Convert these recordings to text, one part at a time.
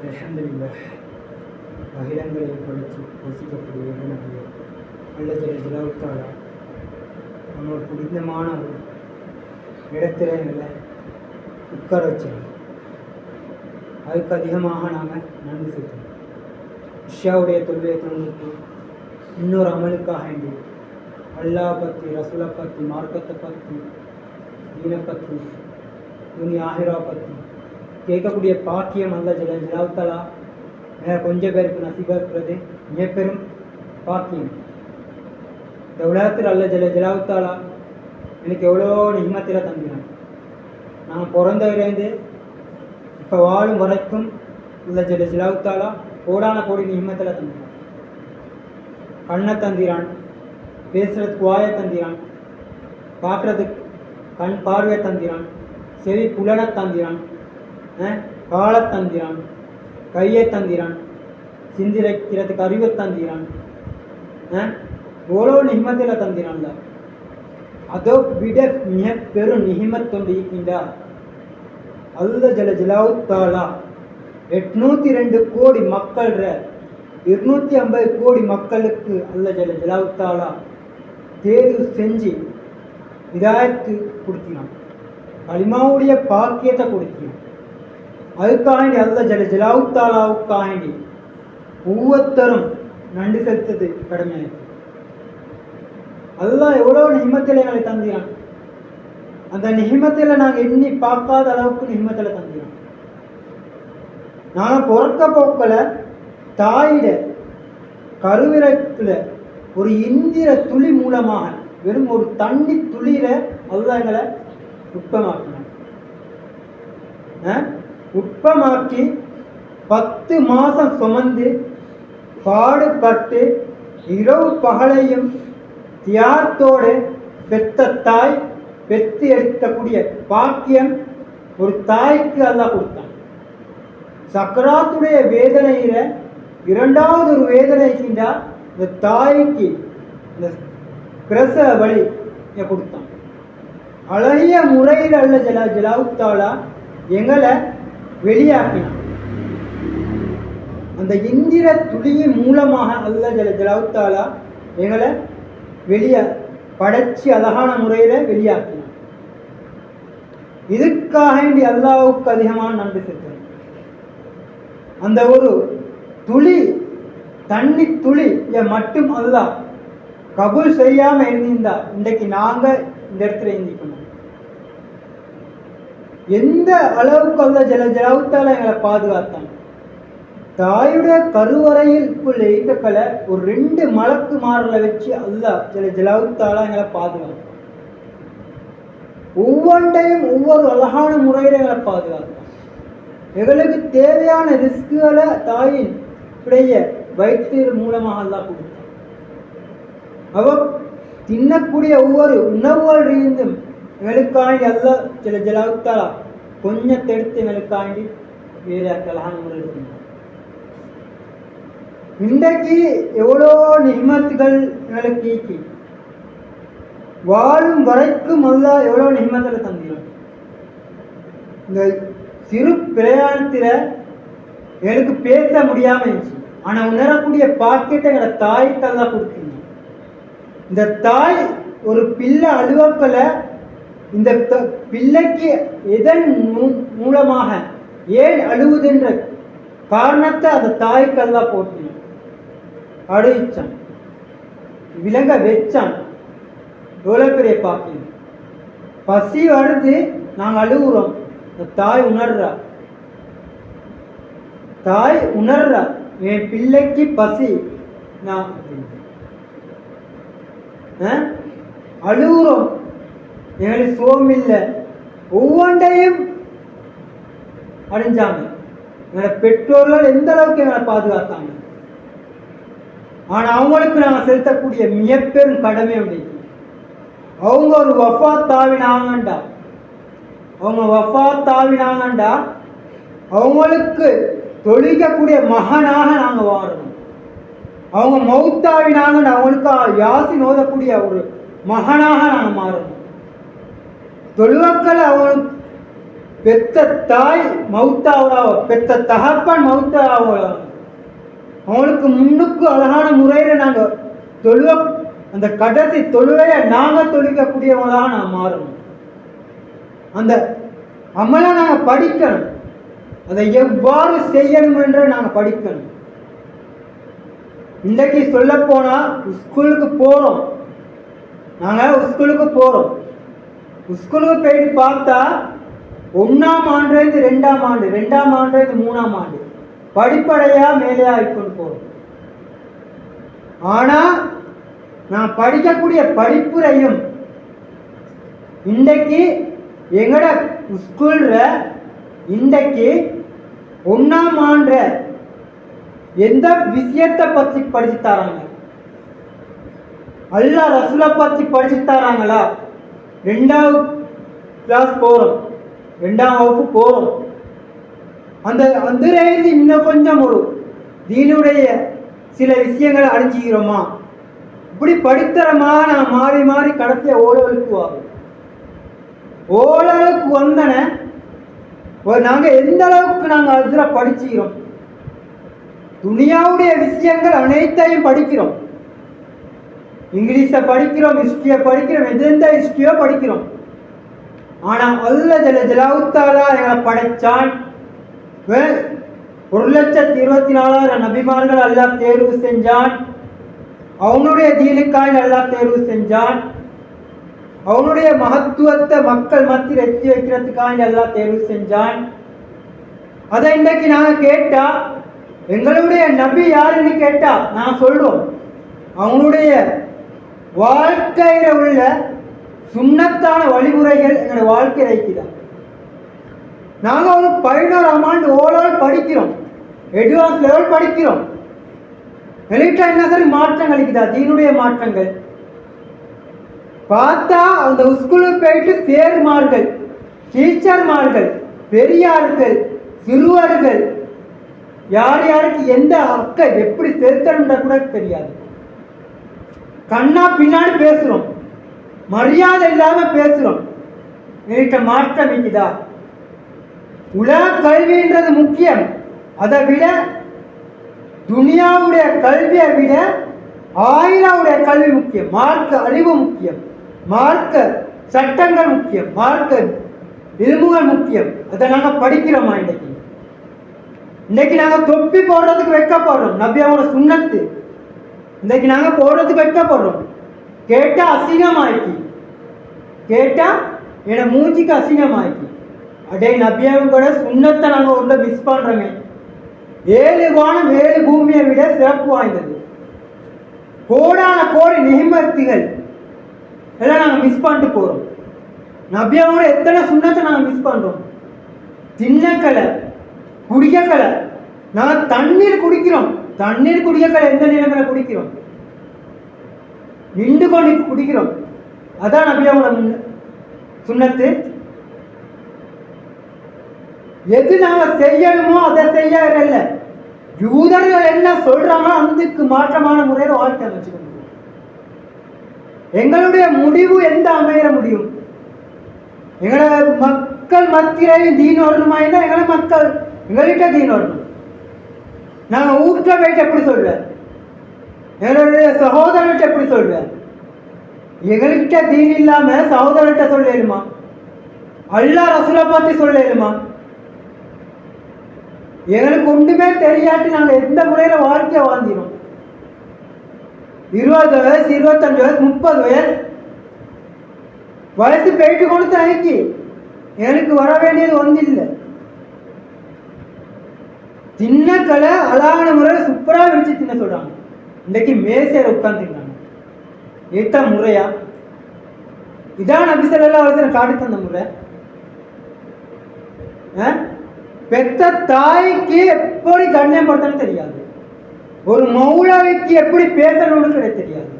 அல்ஹம்துலில்லாஹ். அகிலங்களை படித்து வசிக்கக்கூடிய இறைவனுடைய அல்லது ஜலாவுத்தாலா நம்மளோட புனிதமான ஒரு இடத்துல எங்களை உட்கார வச்சாங்க. அதுக்கு அதிகமாக நாங்கள் நன்றி செலுத்தணும். இஷாவுடைய தொல்வியை தொழுக்கு இன்னொரு அமலுக்காக வேண்டி அல்லாஹ் பற்றி, ரசூலை பற்றி, மார்க்கத்தை பற்றி, தீனை பற்றி, துனி ஆஹிரா பற்றி கேட்கக்கூடிய பாக்கியம் அல்ல ஜலாவுத்தாலா கொஞ்சம் பேருக்கு நசீபா இருக்கிறது மிகப்பெரும் பாக்கியம். இந்த உலகத்தில் அல்ல ஜலாவுத்தாலா எனக்கு எவ்வளோ நிம்மத்தில் தந்தினான். நான் பிறந்ததுலேருந்து இப்போ வாழும் வரைக்கும் உள்ள ஜலாவுத்தாலா கோடான கோடி நிம்மத்தில் தந்தினான். கண்ணை தந்திரான், பேசுறதுக்கு வாயை தந்திரான், பார்க்குறதுக்கு கண் பார்வையை தந்திரான், செவி புலனை தந்திரான், காலை தந்திரான், கையை தந்திரான், சிந்திக்கிறதுக்கு அறிவை தந்திரான், எவ்வளோ நிஹ்மத்தில் தந்திரான்ல. அதை விட மிக பெரும் நிஹ்மத்தொண்டு இருக்கின்றார் அல்ல ஜலாவுத்தாலா 802 கோடி மக்கள் 250 கோடி மக்களுக்கு அல்ல ஜலாவுத்தாலா தேர்வு செஞ்சு இதாயத்து கொடுத்தினான், களிமாவுடைய பாக்கியத்தை கொடுத்தினான். அதுக்காண்டி அல்ல ஜலாவுத்தாலாவுக்காண்டி ஒவ்வொருத்தரும் நன்றி செலுத்தது கடமையாயிருக்கு. அல்லாஹ் எவ்வளோ நிஹ்மத்தில் எங்களை தந்திரான். அந்த நிஹ்மத்தில் நாங்கள் எண்ணி பார்க்காத அளவுக்கு நிஹ்மத்தில் தந்திரான். நாங்கள் பிறக்க போக்கில் தாயிட கருவிரத்தில் ஒரு இந்திர துளி மூலமாக வெறும் ஒரு தண்ணி துளியில அல்லாஹ் எங்களை உட்பமாக்கினான். உட்பமாக்கி 10 மாதம் சுமந்து பாடுபட்டு இரவு பகலையும் தியாகத்தோடு பெத்த தாய் பெத்து எடுக்கக்கூடிய பாக்கியம் ஒரு தாய்க்கு அல்லாஹ் கொடுத்தான். சக்கராத்துடைய வேதனையில இரண்டாவது ஒரு வேதனை செஞ்சால் இந்த தாய்க்கு இந்த பிரசவ வழி கொடுத்தான். அழகிய முறையில் அல்ல ஜலாவுத்தாலா எங்களை வெளியாக்கினான். அந்த இந்திர துளியின் மூலமாக அல்ல ஜலாவுத்தாலா எங்களை வெளியே படைச்சி அழகான முறையில் வெளியாக்கினான். இதுக்காக வேண்டி அல்லாஹ்வுக்கு அதிகமான நன்றி செலுத்தணும். அந்த ஒரு துளி தண்ணி துளி மட்டும் அல்லாஹ் கபூல் செய்யாமல் இருந்திருந்தா இன்றைக்கு நாங்கள் இந்த இடத்துல இருந்திக்கணும். எந்த அளவுக்கு அல்ல ஜலாவுத்தாலா எங்களை பாதுகாத்தான். தாயுடைய கருவறையிற்குள்ள இருக்கக்களை ஒரு 2 மலக்கு மாறல வச்சு அல்லாஹ் ஜலாவுத்தாலா எங்களை பாதுகாத்தான். ஒவ்வொன்றையும் ஒவ்வொரு அழகான முறையில் எங்களை பாதுகாத்தான். எங்களுக்கு தேவையான ரிஸ்குகளை தாயின் உடைய வைத்தியர் மூலமாக அல்லாஹ் கொடுத்தான். அவர் தின்னக்கூடிய ஒவ்வொரு உணவுகள் இருந்தும் எங்களுக்காண்டி அல்லாஹ் ஜலாவுத்தாலா கொஞ்சம் தெடுத்து எங்களுக்காண்டி வேற அழகான முறையில் இருந்தார். இன்றைக்கு எவ்வளோ நிஹ்மத்துகள் எங்களுக்கு ஈக்கி வாழும் வரைக்கும் அல்லாஹ் எவ்வளோ நிஹ்மத்தில் தந்திரும். இந்த சிறு பிரயாணத்தில் எனக்கு பேச முடியாமல் இருந்துச்சு. ஆனால் உணரக்கூடிய பாக்கியத்தை எங்களோட தாய்க்கு அல்லாஹ் கொடுத்தீங்க. இந்த தாய் ஒரு பிள்ளை அழுவக்கல இந்த பிள்ளைக்கு எதன் மூலமாக ஏன் அழுவுதுன்ற காரணத்தை அந்த தாய்க்கு அல்லாஹ் போட்டினான். அழுவிச்சான், விலங்க வச்சான். எவ்வளோ பெரிய பாக்கியம். பசி வருது, நாங்கள் அழுகுறோம். தாய் உணர்றா, தாய் உணர்றா என் பிள்ளைக்கு பசி. நான் அழுகுறோம், எங்களுக்கு சோமில்லை. ஒவ்வொன்றையும் அழிஞ்சாங்க. எங்களோட பெற்றோர்கள் எந்த அளவுக்கு எங்களை பாதுகாத்தாங்க. ஆனால் அவங்களுக்கு நாங்கள் செலுத்தக்கூடிய மிகப்பெரும் கடமை உண்டு. அவங்க ஒரு வஃபாத்தாவினாங்கண்டா அவங்களுக்கு தொழுகக்கூடிய மகனாக நாங்கள் வாழணும். அவங்க மௌத்தாவினாங்க அவங்களுக்கு யாசின் ஓதக்கூடிய ஒரு மகனாக நாங்கள் மாறணும். தொழுவக்கள் அவங்களுக்கு பெத்த தாய் மௌத்தாவா, பெத்த தகப்பன் மௌத்தாவா, அவங்களுக்கு முன்னுக்கு அழகான முறையில் நாங்கள் அந்த கடைசி தொழுவையை நாங்கள் தொழுகக்கூடியவங்களாக நான் மாறணும். அந்த அமலை நாங்கள் படிக்கணும். அதை எவ்வாறு செய்யணும் என்று நாங்கள் படிக்கணும். இன்றைக்கு சொல்ல போனால் ஸ்கூலுக்கு போகிறோம். நாங்கள் ஸ்கூலுக்கு போகிறோம். ஸ்கூலுக்கு போயிட்டு பார்த்தா 1ஆம் ஆண்டுலேருந்து 2ஆம் ஆண்டு, 2ஆம் ஆண்டுலேருந்து 3ஆம் ஆண்டு படிப்படையாக மேலேயா ஆகிக்கொண்டு போகிறோம். ஆனால் நான் படிக்கக்கூடிய படிப்புரையும் இன்றைக்கு எங்கட ஸ்கூல்ல இன்றைக்கு 1ஆம் ஆண்டு எந்த விஷயத்தை பற்றி படிச்சு தராங்க? அல்லாஹ் ரசூலை பற்றி படிச்சு தராங்களா? 2ஆம் கிளாஸ் போகிறோம், 2ஆம் வகுப்பு போகிறோம். அந்த இன்னும் கொஞ்சம் ஒரு தீனுடைய சில விஷயங்களை அழிஞ்சுக்கிறோமா? இப்படி படித்தரமா நான் மாறி மாறி கடைசியா ஓலவலுக்கு ஆகும். ஓலவலுக்கு வந்தன நாங்கள் எந்த அளவுக்கு நாங்கள் அதில் படிச்சுக்கிறோம்? துனியாவுடைய விஷயங்கள் அனைத்தையும் படிக்கிறோம். இங்கிலீஷை படிக்கிறோம், ஹிஸ்டரியை படிக்கிறோம், எந்த ஹிஸ்டரியோ படிக்கிறோம். ஆனால் அல்லாஹ் ஜலாவுத்தாலா எங்களை படைச்சான். 1,24,000 நபிமார்கள் அல்லாஹ் தேர்வு செஞ்சான். அவனுடைய தீனுக்காய் அல்லாஹ் தேர்வு செஞ்சான். அவனுடைய மகத்துவத்தை மக்கள் மத்தியில் எத்தி வைக்கிறதுக்காக அல்லாஹ் தேர்வு செஞ்சான். அதை இன்றைக்கு நாங்கள் கேட்டா எங்களுடைய நபி யாருன்னு கேட்டா நான் சொல்றோம், அவனுடைய வாழ்க்கையில உள்ள சுண்ணத்தான வழிமுறைகள் எங்களுடைய வாழ்க்கை வைக்கிறார். நாங்கள் ஒரு 11ஆம் ஆண்டு ஓலோல் படிக்கிறோம், அட்வான்ஸ் லெவல் படிக்கிறோம். வெளியிட்ட என்ன சரி மாற்றம் அளிக்குதா? தீனுடைய மாற்றங்கள் பார்த்தா அந்த ஸ்கூலுக்கு போயிட்டு சேர்மார்கள், டீச்சர்மார்கள், பெரியார்கள், சிறுவர்கள் யார் யாருக்கு எந்த அக்கை எப்படி செலுத்தணுன்ற கூட தெரியாது. கண்ணா பின்னாடி பேசுறோம், மரியாதை இல்லாம பேசுறோம். வெளியிட்ட மாற்றம் இருக்குதா? உலக கல்வின்றது முக்கியம். அதை விட துனியாவுடைய கல்வியை விட ஆயிராவுடைய கல்வி முக்கியம். மார்க்க அறிவு முக்கியம், மார்க்க சட்டங்கள் முக்கியம், மார்க்க இல்முகள் முக்கியம். அதை நாங்கள் படிக்கிறோமா? இன்னைக்கு நாங்கள் தொப்பி போடுறதுக்கு வைக்கப்படுறோம். நபியாவோட சுண்ணத்து இன்னைக்கு நாங்கள் போடுறதுக்கு வைக்கப்படுறோம். கேட்டா அசிங்கமாயிக்கு, கேட்டா என்னோட மூஞ்சிக்கு அசிங்கமாயிக்கு. அடே நபியாவோட சுண்ணத்தை நாங்கள் ஒன்றை மிஸ் பண்றோமே. 7 வானம் 7 பூமியை விட சிறப்பு வாய்ந்தது. கோடான கோடி நிகழ்ச்சிகள் எல்லாம் நாங்கள் மிஸ் பண்ணிட்டு போகிறோம். நபியாவோட எத்தனை சுண்ணத்தை நாங்கள் மிஸ் பண்ணுறோம். தின்னக்கலை, குடிக்கலை. நாங்கள் தண்ணீர் குடிக்கிறோம், தண்ணீர் குடிக்கலை எந்த நிலைமையில குடிக்கிறோம்? நின்று கொண்டு குடிக்கிறோம். அதான் நபியாவோட சுண்ணத்து. எது நாங்கள் செய்யணுமோ அதை செய்ய இல்லை. யூதர்கள் என்ன சொல்றாங்களோ அதுக்கு மாற்றமான முறையில் வாழ்க்கை அமைச்சுக்கணும். எங்களுடைய முடிவு எந்த அமைய முடியும்? எங்களோட மக்கள் மத்தியிலையும் தீன் வரணுமா? எங்களை மக்கள் எங்கள்கிட்ட தீன் வரணும். நாங்கள் ஊற்ற போயிட்டு எப்படி சொல்வேன்? எங்களுடைய சகோதரர்கிட்ட எப்படி சொல்வேன்? எங்கள்கிட்ட தீன் இல்லாம சகோதரர்கிட்ட சொல்லலுமா? அல்லாஹ் ரசூலை பத்தி சொல்லலுமா? எங்களுக்கு ஒன்றுமே தெரியாட்டி நாங்கள் எந்த முறையில வாழ்க்கையை வாழ்ந்திடும். 20 வயசு, 25 வயசு, 30 வயசு போயிட்டு கொடுத்த அன்னைக்கு எனக்கு வர வேண்டியது ஒன்றில்லை. தின்னக்கலை அழகான முறையில் சூப்பரா விரிச்சு தின்ன சொல்றாங்க. இன்னைக்கு மேசையில உட்காந்துருக்காங்க. ஏத்த முறையா? இதான் நபி ஸல்லல்லாஹு அலைஹி வஸல்லம் காட்டி தந்த முறை. பெத்த தாய்க்கு எப்படி கண்ணியப்படுத்தணும் தெரியாது. ஒரு மௌலவிக்கு எப்படி பேசணும்னு தெரியாது.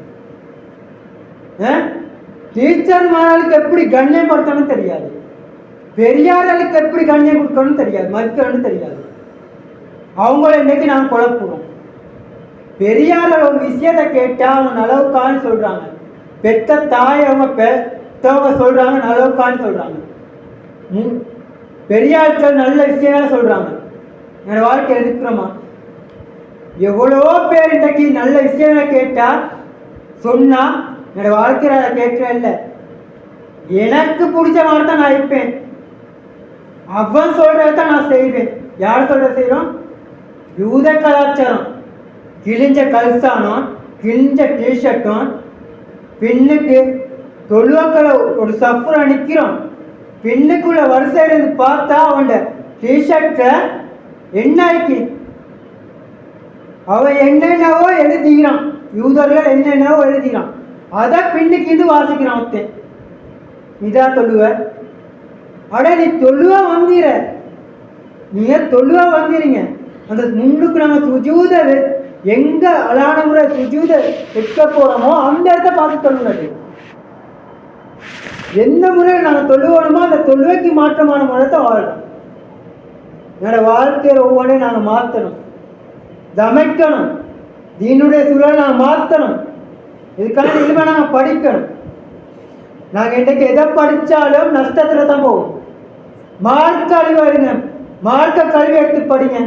டீச்சர்மார்களுக்கு எப்படி கண்ணியப்படுத்தணும் தெரியாது. பெரியார்களுக்கு எப்படி கண்ணியம் கொடுக்கணும் தெரியாது, மதிக்கணும்னு தெரியாது. அவங்கள இன்னைக்கு நான் குழப்புவோம். பெரியார் ஒரு விஷயத்தை கேட்டால் அவங்க நலவுக்கான்னு சொல்கிறாங்க. பெத்த தாய் அவங்க பெற்றவங்க சொல்கிறாங்க நலவுக்கான்னு சொல்கிறாங்க. பெரியார்கள் நல்ல விஷயங்களை சொல்கிறாங்க. என்னோட வாழ்க்கை எதிர்க்கிறோமா? எவ்வளோ பேர் இன்றைக்கு நல்ல விஷயங்களை கேட்டால் சொன்னால் என்னோட வாழ்க்கையில் அதை கேட்குறேன் இல்லை, எனக்கு பிடிச்ச மாதிரி தான் நான் இருப்பேன். அவன் சொல்கிறத நான் செய்வேன். யார் சொல்கிறத செய்கிறோம்? யூத கலாச்சாரம். கிழிஞ்ச கல்சானம், கிழிஞ்ச டிஷர்ட்டும், பின்னுக்கு தொழுவக்களை ஒரு சஃபரை நிற்கிறோம். பின்னுக்குள்ள வரிசையிலிருந்து பார்த்தா அவன் டிஷர்ட்டை என்ன ஆயிக்கு அவன் என்னென்னவோ எழுதிக்கிறான். யூதர்கள் என்னென்னவோ எழுதிக்கிறான். அதை பின்னுக்கு இருந்து வாசிக்கிறான். ஒருத்தன் இதா தொழுவ, அட நீ தொழுவா வந்தீர, நீங்க தொழுவா வந்தீங்க. அந்த முன்னுக்கு நாங்கள் சுஜூத எங்க அழகான முறை சுஜூத வைக்க போறோமோ அந்த இடத்த பார்த்து தொழுவது. எந்த முறையில் நாங்கள் தொழுவோணுமோ அந்த தொழுவைக்கு மாற்றமான முறைத்தை வாழணும். என்னோட வாழ்க்கையில் ஒவ்வொன்றையும் நாங்கள் மாற்றணும், தமைக்கணும். தீனுடைய சூழலை நாங்கள் மாற்றணும். இதுக்கான இனிமே நாங்கள் படிக்கணும். நாங்கள் இன்றைக்கு எதை படித்தாலும் நஷ்டத்தில் தான் போவோம். மார்க்க அறிவு அறிங்க, மார்க்க கல்வி எடுத்து படிங்க.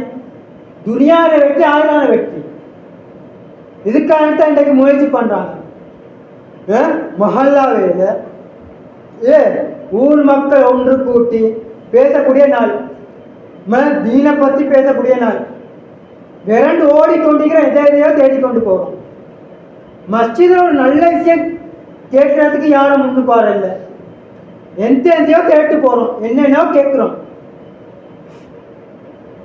துனியாவில் வெற்றி, ஆயிரான வெற்றி. இதுக்காகத்தான் இன்றைக்கு முயற்சி பண்ணுறாங்க. மஹல்லாவில் ஊர் மக்கள் ஒன்று கூட்டி பேசக்கூடிய நாள், தீனை பற்றி பேசக்கூடிய நாள். விரண்டு ஓடிக்கொண்டிருக்கிற எதையோ தேடிக்கொண்டு போகிறோம். மஸ்ஜிதில் ஒரு நல்ல விஷயம் கேட்கறதுக்கு யாரும் முன்னுக்கு வரல. எந்தையோ கேட்டு போகிறோம், என்னென்னோ கேட்குறோம்.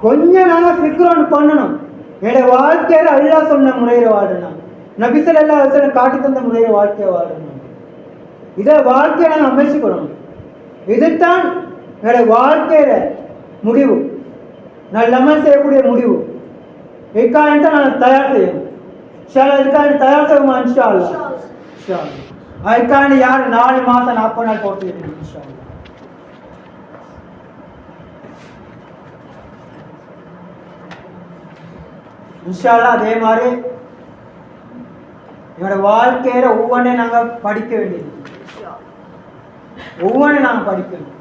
கொஞ்சம் நாங்கள் ஃபிக்ரோன்னு பண்ணணும். என்னோட வாழ்க்கையில் அல்லாஹ் சொன்ன முறையில் வாழணும். நபி ஸல்லல்லாஹு அலைஹி வஸல்லம் காட்டி தந்த முறையில் வாழ்க்கையை வாழணும். இதை வாழ்க்கையை நாங்கள் அமைச்சுக்கணும். இதுதான் என்னோட வாழ்க்கையில முடிவு, நான் அமல் செய்யக்கூடிய முடிவு. இதுக்காக நான் தயார் செய்யணும். இதுக்காக தயார் செய்வோமா? இன்ஷா அல்லாஹ். அதுக்காண்டி யார் 4 மாதம் 40 நாள் போட்டு இன்ஷா அல்லாஹ். அதே மாதிரி என்னோட வாழ்க்கையில ஒவ்வொன்றையும் நாங்கள் படிக்க வேண்டியது, ஒவ்வொன்றையும் நாங்கள் படிக்கணும்.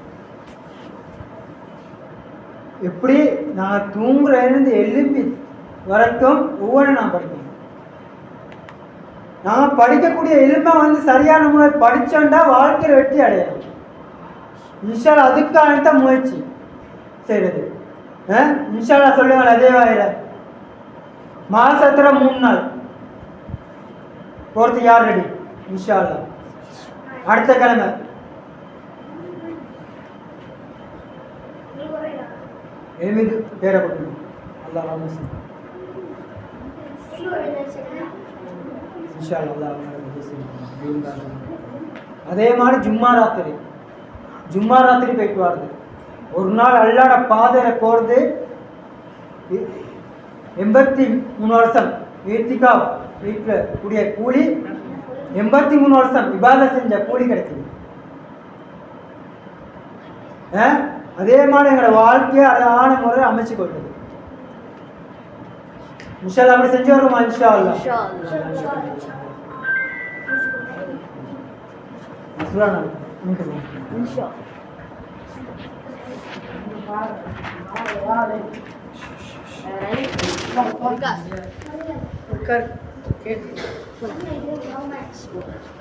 எப்படி நாங்கள் தூங்குறதுலேருந்து எழுப்பி வரைக்கும் ஒவ்வொன்றும் நான் படிக்கணும். நான் படிக்கக்கூடிய எலும்பை சரியான முறை படித்தோண்டா வாழ்க்கையில் வெற்றி அடையணும். இன்ஷா அல்லாஹ் அதுக்காகத்தான் முயற்சி செய்கிறது. இன்ஷா அல்லாஹ் சொல்லுங்கள். அதே வாயில மாசத்துல 3 நாள் போகிறது யார் ரெடி? இன்ஷா அல்லாஹ் அடுத்த கிழமை எழுமிது பேரை கொடுக்கணும். அல்லாஹ் ராமஸ் இன்ஷா அல்லாஹ். அதே மாதிரி ஜும்மா ராத்திரி போயிட்டு வருது. ஒரு நாள் அல்லாட பாதையில போகிறது 83 வருஷம் ஈர்த்திகா வீட்டில் கூடிய கூலி, 83 வருஷம் இபாதத் செஞ்ச கூலி கிடைக்குது. அதே மாதிரி எங்களோட வாழ்க்கையை அழகான முறையில் அமைச்சு கொள்வது. இன்ஷா அல்லாஹ் அப்படி செஞ்சு வருமா? இன்ஷா அல்லாஹ். இன்ஷா